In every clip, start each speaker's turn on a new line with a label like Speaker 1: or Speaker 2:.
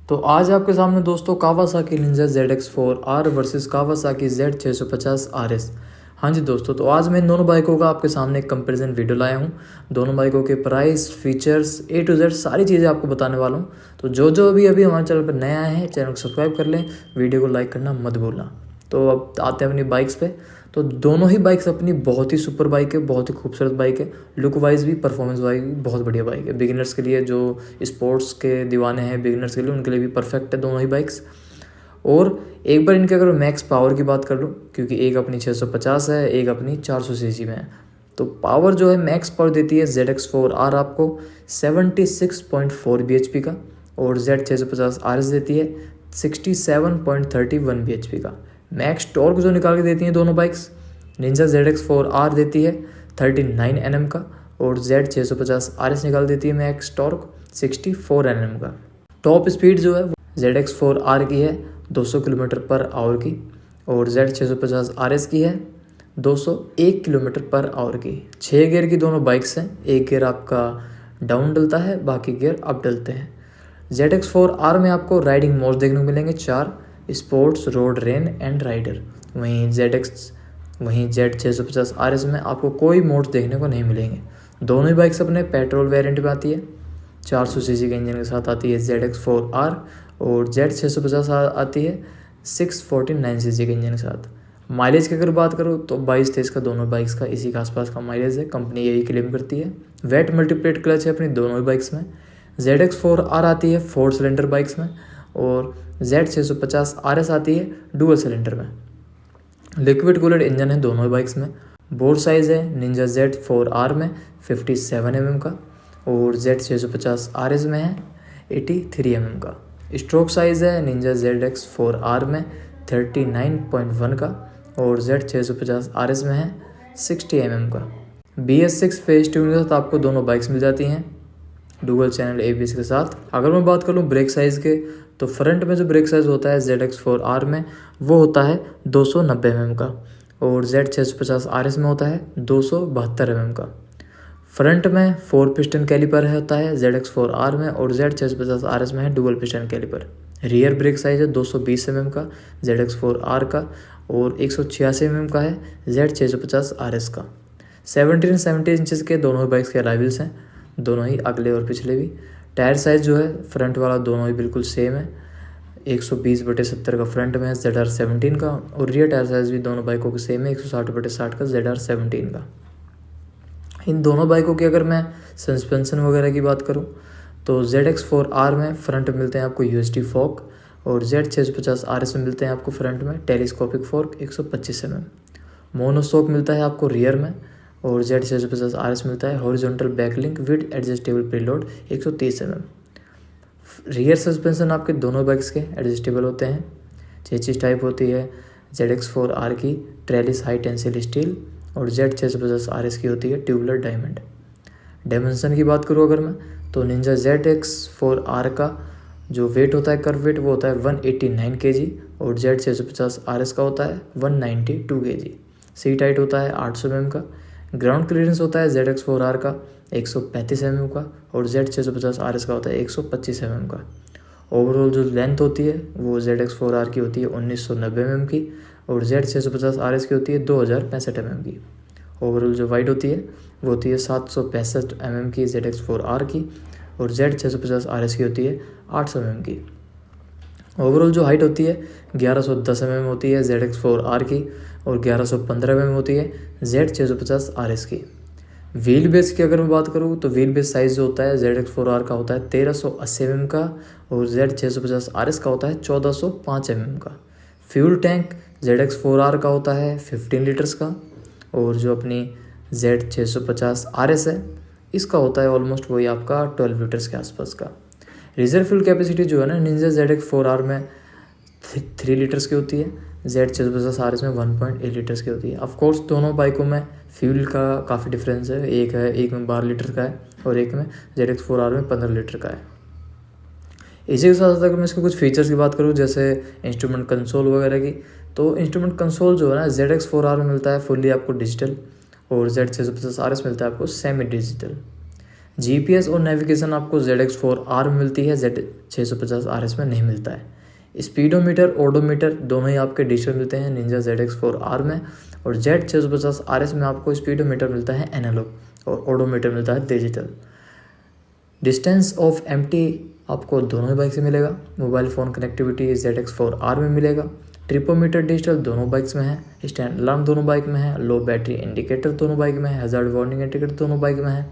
Speaker 1: तो आज आपके सामने दोस्तों Kawasaki Ninja ZX4R versus Kawasaki Z650RS। हाँ जी दोस्तों, तो आज मैं इन दोनों बाइकों का आपके सामने एक कंपैरिजन वीडियो लाया हूँ। दोनों बाइकों के price, features, A to Z सारी चीज़ें आपको बताने वाला हूँ। तो जो भी अभी हमारे चैनल पर नए आए हैं, चैनल को सब्सक्राइब कर लें, वीडियो को लाइक करना मत भूलना। तो अब आते हैं अपनी बाइक्स पे। तो दोनों ही बाइक्स अपनी बहुत ही सुपर बाइक है, बहुत ही खूबसूरत बाइक है। लुक वाइज भी, परफॉर्मेंस वाइज भी बहुत बढ़िया बाइक है। बिगिनर्स के लिए, जो स्पोर्ट्स के दीवाने हैं बिगिनर्स के लिए, उनके लिए भी परफेक्ट है दोनों ही बाइक्स। और एक बार इनके अगर मैक्स पावर की बात कर लूँ, क्योंकि एक अपनी 650 है, एक अपनी 400 सीसी में है, तो पावर जो है मैक्स पावर देती है ZX4R आपको 76.4 bhp का, और Z650RS देती है 67.31 bhp का। मैक्स टॉर्क जो निकाल के देती हैं दोनों बाइक्स, निंजा ZX4R देती है 39 Nm का, और Z650RS निकाल देती है मैक्स टॉर्क 64 Nm का। टॉप स्पीड जो है ZX4R की है 200 किलोमीटर पर आवर की, और Z650RS की है 201 किलोमीटर पर आवर की। 6 गियर की दोनों बाइक्स हैं। एक गियर आपका डाउन डलता है, बाकी गियर अप डलते हैं। ZX4R में आपको राइडिंग मोड्स देखने को मिलेंगे 4: sports, road, rain and rider. वहीं Z650RS में आपको कोई मोड्स देखने को नहीं मिलेंगे। दोनों ही बाइक्स अपने पेट्रोल वेरिएंट में आती है। 400 सीसी के इंजन के साथ आती है ZX4R, और Z650 आती है 649 सीसी के इंजन के साथ। माइलेज की अगर बात करूँ तो 22-23 का दोनों बाइक्स का इसी के आसपास का माइलेज है, कंपनी यही क्लेम करती है। वेट मल्टीप्लेट क्लच है अपनी दोनों ही बाइक्स में। ZX4R आती है 4 सिलेंडर बाइक्स में, और Z650RS आती है डुअल सिलेंडर में। लिक्विड कूल्ड इंजन है दोनों ही बाइक्स में। बोर साइज़ है निंजा Z4R में 57 mm का, और Z650RS में है 83 mm का। स्ट्रोक साइज़ है निंजा ZX4R में 39.1 का, और Z650RS में है 60 mm का। BS6 फेस ट्यून के साथ आपको दोनों बाइक्स मिल जाती हैं डुअल चैनल ABS के साथ। अगर मैं बात कर लूँ ब्रेक साइज़ के, तो फ्रंट में जो ब्रेक साइज़ होता है ZX4R में वो होता है 290 mm का, और Z650RS में होता है 272 mm का। फ्रंट में 4 पिस्टन कैलिपर होता है ZX4R में, और Z650RS में है dual piston caliper. Rear brake size है 220 mm का ZX4R का, और 186 mm का है Z650RS का। 17 इंचज़ के दोनों ही बाइक्स के अराइवल्स हैं, दोनों ही अगले और पिछले भी। टायर साइज़ जो है फ्रंट वाला दोनों ही बिल्कुल सेम है। 120/70 का फ्रंट में है ZR17 का, और रियर टायर साइज़ भी दोनों बाइकों के सेम है 160/60 का ZR17 का। इन दोनों बाइकों की अगर मैं सस्पेंशन वगैरह की बात करूं, तो ZX4R में फ्रंट में मिलते हैं आपको USD फोर्क, और Z650RS में मिलते हैं आपको फ्रंट में टेलीस्कोपिक फोर्क 125 mm। मोनोशॉक मिलता है आपको रियर में, और Z650RS मिलता है horizontal backlink with adjustable preload 130 mm। Rear suspension आपके दोनों बाइक्स के एडजस्टेबल होते हैं। चेसिस टाइप होती है ZX4R की ट्रेलिस हाई टेंसिल स्टील, और Z650RS की होती है ट्यूबुलर डायमंड। डायमेंशन की बात करूँ अगर मैं, तो निंजा ZX4R का जो वेट होता है, कर्व वेट, वो होता है 189 kg, और Z650RS का होता है 192 kg। सीट हाइट होता है 800 mm का। ग्राउंड क्लियरेंस होता है ZX4R का 135 mm का, और Z650RS का होता है 125 mm का। ओवरऑल जो लेंथ होती है वो ZX4R की होती है 1990 mm की, और Z650RS की होती है 2065 mm की। ओवरऑल जो वाइड होती है वो होती है 765 mm की ZX4R की, और Z650RS की होती है 800 mm की। ओवरऑल जो हाइट होती है 1110 mm होती है ZX4R की, और 1115 mm होती है Z650RS की। व्हील बेस की अगर मैं बात करूँ, तो व्हील बेस साइज़ जो होता है ZX4R का होता है 1380 mm का, और Z650RS का होता है 1405 mm का। फ्यूल टैंक ZX4R का होता है 15 लीटर्स का, और जो अपनी Z650RS है इसका होता है ऑलमोस्ट वही आपका 12 लीटर्स के आसपास का। रिजर्व फ्यूल कैपेसिटी जो है ना निंजा ZX4R में 3 लीटर्स की होती है, Z650RS में 1.8 लीटर्स की होती है। ऑफकोर्स दोनों बाइकों में फ्यूल का काफ़ी डिफरेंस है, एक में 12 लीटर का है, और एक में ZX4R में 15 लीटर का है। इसी के साथ साथ अगर मैं इसके कुछ फीचर्स की बात करूँ, जैसे इंस्ट्रूमेंट कंसोल वगैरह की, तो इंस्ट्रूमेंट कंसोल जो है ना ZX4R में मिलता है फुल्ली आपको डिजिटल, और Z650RS मिलता है आपको सेमी डिजिटल। GPS और नेविगेशन आपको ZX4R में मिलती है, Z650 RS में नहीं मिलता है। स्पीडोमीटर ओडोमीटर दोनों ही आपके डिजिटल मिलते हैं निंजा ZX4R में, और Z650 RS में आपको स्पीडोमीटर मिलता है एनालॉग और ओडोमीटर मिलता है डिजिटल। डिस्टेंस ऑफ एम्प्टी आपको दोनों ही बाइक से मिलेगा। मोबाइल फ़ोन कनेक्टिविटी ZX4R में मिलेगा। ट्रिपोमीटर डिजिटल दोनों बाइक्स में है। स्टैंड अलार्म दोनों बाइक में है। लो बैटरी इंडिकेटर दोनों बाइक में है। हैज़ार्ड वार्निंग इंडिकेटर दोनों बाइक में है।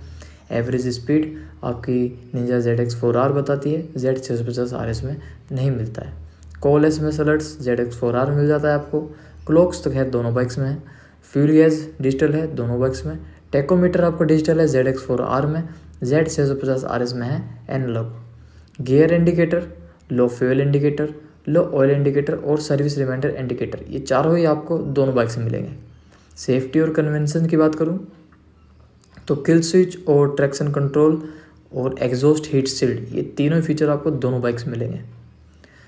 Speaker 1: एवरेज स्पीड आपकी निंजा ZX4R बताती है, Z650 RS में नहीं मिलता है। कॉल SMS अलर्ट्स ZX4R में मिल जाता है आपको। क्लॉक्स तो खैर दोनों बाइक्स में है। फ्यूल गेज डिजिटल है दोनों बाइक्स में। टेकोमीटर आपको डिजिटल है ZX4R में, Z650 RS में है analogue. Gear indicator, low fuel indicator, low oil indicator और सर्विस रिमाइंडर इंडिकेटर, ये चारों ही आपको दोनों बाइक से मिलेंगे। सेफ्टी और कन्वेंशन की बात करूँ तो किल स्विच और ट्रैक्शन कंट्रोल और एग्जॉस्ट हीट शील्ड, ये तीनों फीचर आपको दोनों बाइक्स में मिलेंगे।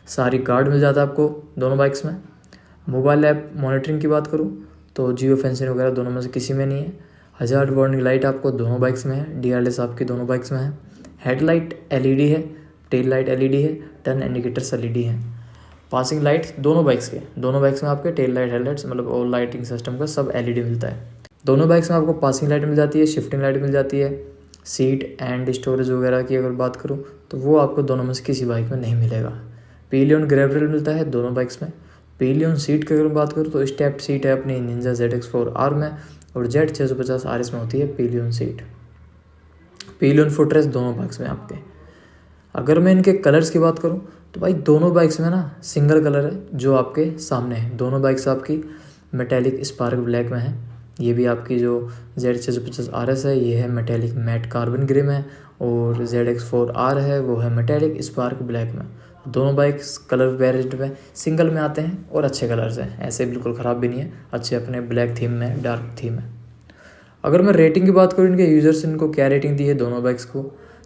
Speaker 1: सारी गार्ड मिल जाता है आपको दोनों बाइक्स में। मोबाइल ऐप मॉनिटरिंग की बात करूँ तो जियो फेंसिंग वगैरह दोनों में से किसी में नहीं है। हैज़ार्ड वार्निंग लाइट आपको दोनों बाइक्स में है। DRLS आपकी दोनों बाइक्स में है। हेडलाइट LED है, टेल लाइट LED है, टर्न इंडिकेटर्स LED है। पासिंग लाइट दोनों बाइक्स में आपके टेल लाइट, हेडलाइट्स मतलब ऑल लाइटिंग सिस्टम का सब LED मिलता है। दोनों बाइक्स में आपको पासिंग लाइट मिल जाती है, शिफ्टिंग लाइट मिल जाती है। सीट एंड स्टोरेज वगैरह की अगर बात करूँ तो वो आपको दोनों में से किसी बाइक में नहीं मिलेगा। पिलियन ग्रैब रेल मिलता है दोनों बाइक्स में। पिलियन सीट की अगर बात करूँ तो स्टेप्ड सीट है अपनी निंजा ZX4R में, और Z650 RS में होती है पिलियन सीट। पिलियन फुटरेस्ट दोनों बाइक्स में आपके। अगर मैं इनके कलर्स की बात करूँ तो भाई दोनों बाइक्स में ना सिंगल कलर है जो आपके सामने है। दोनों बाइक्स आपकी मेटेलिक स्पार्क ब्लैक में है। ये भी आपकी जो Z650 RS है ये है मेटेलिक मैट कार्बन ग्रे में, और ZX4R है वो है मेटेलिक स्पार्क ब्लैक में। दोनों बाइक्स कलर वेरिएंट में सिंगल में आते हैं और अच्छे कलर्स हैं, ऐसे बिल्कुल ख़राब भी नहीं है, अच्छे अपने ब्लैक थीम में, डार्क थीम है। अगर मैं रेटिंग की बात करूँ इनके यूज़र्स इनको क्या रेटिंग दी है दोनों बाइक्स को,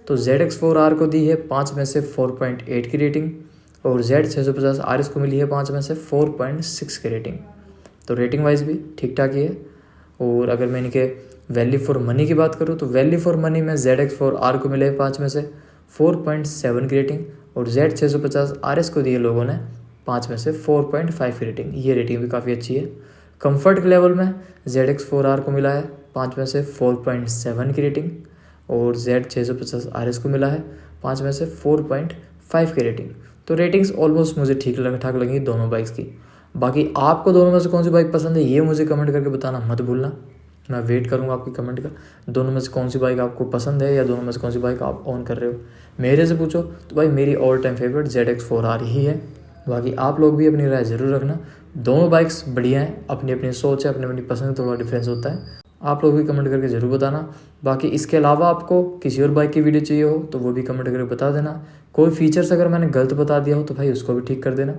Speaker 1: तो ZX4R को दी है 5 में से 4.8 की रेटिंग, और Z650 RS को मिली है 5 में से 4.6 की रेटिंग। तो रेटिंग वाइज भी ठीक ठाक ही है। और अगर मैं इनके वैल्यू फॉर मनी की बात करूँ तो वैल्यू फॉर मनी में ZX4R को मिले 5 में से 4.7 की रेटिंग, और Z650 RS को दिए लोगों ने 5 में से 4.5 की रेटिंग। ये रेटिंग भी काफ़ी अच्छी है। कंफर्ट के लेवल में ZX4R को मिला है 5 में से 4.7 की रेटिंग, और Z650 RS को मिला है 5 में से 4.5 की रेटिंग। तो रेटिंग्स ऑलमोस्ट मुझे ठीक ठाक लगी दोनों बाइक्स की। बाकी आपको दोनों में से कौन सी बाइक पसंद है ये मुझे कमेंट करके बताना मत भूलना। मैं वेट करूंगा आपकी कमेंट का। दोनों में से कौन सी बाइक आपको पसंद है या दोनों में से कौन सी बाइक आप ऑन कर रहे हो। मेरे से पूछो तो भाई मेरी ऑल टाइम फेवरेट ZX4R ही है। बाकी आप लोग भी अपनी राय ज़रूर रखना। दोनों बाइक्स बढ़िया हैं, अपनी अपनी सोच है, अपनी अपनी पसंद, थोड़ा डिफरेंस होता है। आप लोग भी कमेंट करके ज़रूर बताना। बाकी इसके अलावा आपको किसी और बाइक की वीडियो चाहिए हो तो वो भी कमेंट करके बता देना। कोई फीचर्स अगर मैंने गलत बता दिया हो तो भाई उसको भी ठीक कर देना।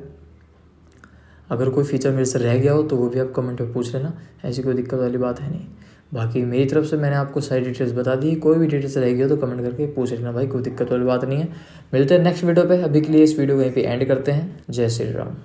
Speaker 1: अगर कोई फीचर मेरे से रह गया हो तो वो भी आप कमेंट में पूछ लेना, ऐसी कोई दिक्कत वाली बात है नहीं। बाकी मेरी तरफ से मैंने आपको सारी डिटेल्स बता दी। कोई भी डिटेल्स रह गई हो तो कमेंट करके पूछ लेना भाई, कोई दिक्कत वाली बात नहीं है। मिलते हैं नेक्स्ट वीडियो पे। अभी के लिए इस वीडियो को यहीं पे एंड करते हैं। जय श्री राम।